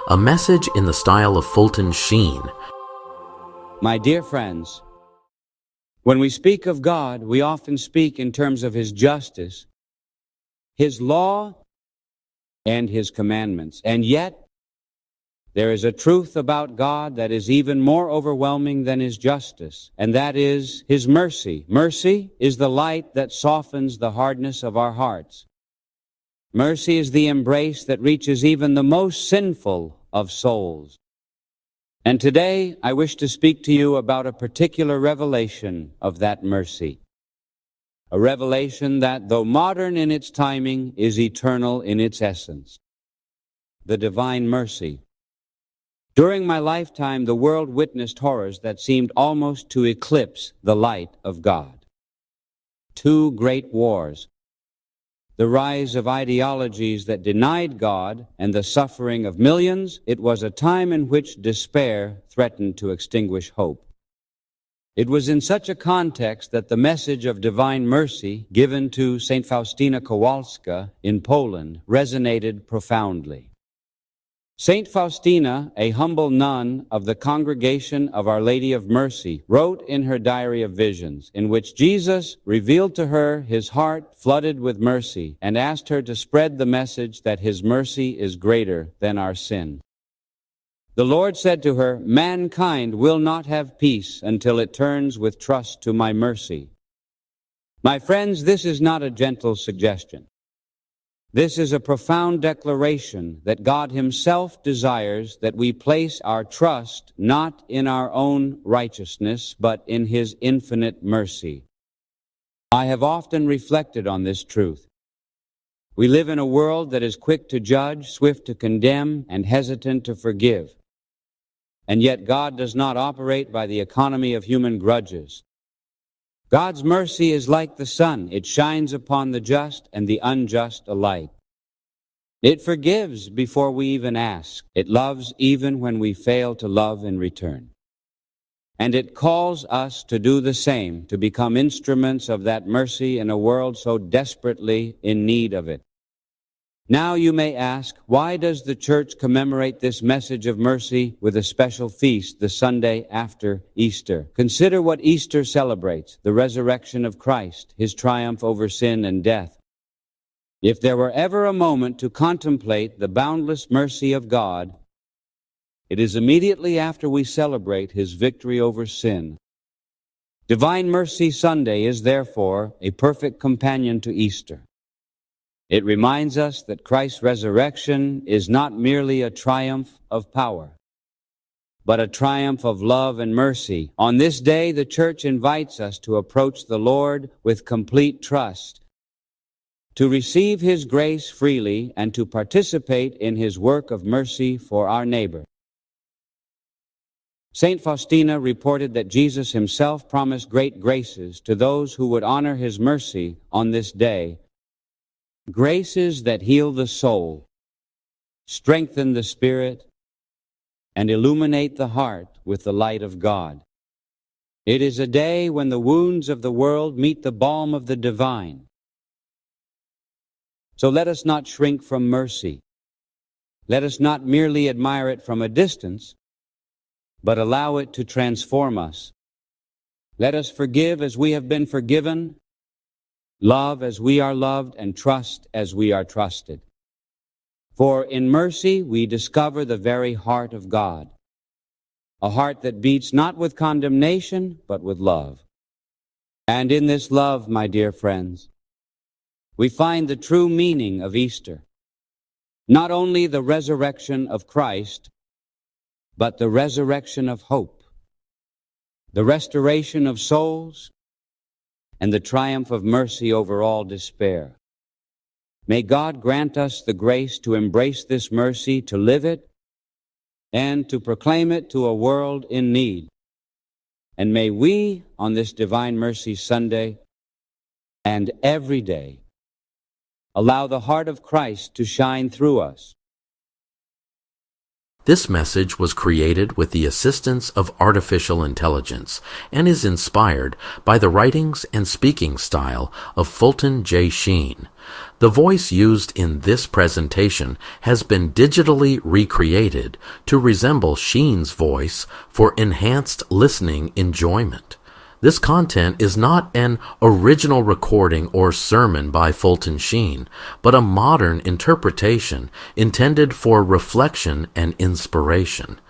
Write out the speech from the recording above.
a message in the style of Fulton Sheen. My dear friends, when we speak of God, we often speak in terms of His justice, His law, and His commandments. And yet, there is a truth about God that is even more overwhelming than His justice, and that is His mercy. Mercy is the light that softens the hardness of our hearts. Mercy is the embrace that reaches even the most sinful of souls. And today, I wish to speak to you about a particular revelation of that mercy. A revelation that, though modern in its timing, is eternal in its essence. The divine mercy. During my lifetime, the world witnessed horrors that seemed almost to eclipse the light of God. 2 great wars, the rise of ideologies that denied God, and the suffering of millions. It was a time in which despair threatened to extinguish hope. It was in such a context that the message of divine mercy given to Saint Faustina Kowalska in Poland resonated profoundly. Saint Faustina, a humble nun of the Congregation of Our Lady of Mercy, wrote in her Diary of Visions, in which Jesus revealed to her His heart flooded with mercy and asked her to spread the message that His mercy is greater than our sin. The Lord said to her, "Mankind will not have peace until it turns with trust to my mercy." My friends, this is not a gentle suggestion. This is a profound declaration that God Himself desires that we place our trust not in our own righteousness, but in His infinite mercy. I have often reflected on this truth. We live in a world that is quick to judge, swift to condemn, and hesitant to forgive. And yet God does not operate by the economy of human grudges. God's mercy is like the sun. It shines upon the just and the unjust alike. It forgives before we even ask. It loves even when we fail to love in return. And it calls us to do the same, to become instruments of that mercy in a world so desperately in need of it. Now you may ask, why does the Church commemorate this message of mercy with a special feast the Sunday after Easter? Consider what Easter celebrates: the resurrection of Christ, His triumph over sin and death. If there were ever a moment to contemplate the boundless mercy of God, it is immediately after we celebrate His victory over sin. Divine Mercy Sunday is therefore a perfect companion to Easter. It reminds us that Christ's resurrection is not merely a triumph of power, but a triumph of love and mercy. On this day, the Church invites us to approach the Lord with complete trust, to receive His grace freely, and to participate in His work of mercy for our neighbor. Saint Faustina reported that Jesus Himself promised great graces to those who would honor His mercy on this day. Graces that heal the soul, strengthen the spirit, and illuminate the heart with the light of God. It is a day when the wounds of the world meet the balm of the divine. So let us not shrink from mercy. Let us not merely admire it from a distance, but allow it to transform us. Let us forgive as we have been forgiven, love as we are loved, and trust as we are trusted. For in mercy we discover the very heart of God, a heart that beats not with condemnation, but with love. And in this love, my dear friends, we find the true meaning of Easter. Not only the resurrection of Christ, but the resurrection of hope, the restoration of souls, and the triumph of mercy over all despair. May God grant us the grace to embrace this mercy, to live it, and to proclaim it to a world in need. And may we, on this Divine Mercy Sunday and every day, allow the heart of Christ to shine through us. This message was created with the assistance of artificial intelligence and is inspired by the writings and speaking style of Fulton J. Sheen. The voice used in this presentation has been digitally recreated to resemble Sheen's voice for enhanced listening enjoyment. This content is not an original recording or sermon by Fulton Sheen, but a modern interpretation intended for reflection and inspiration.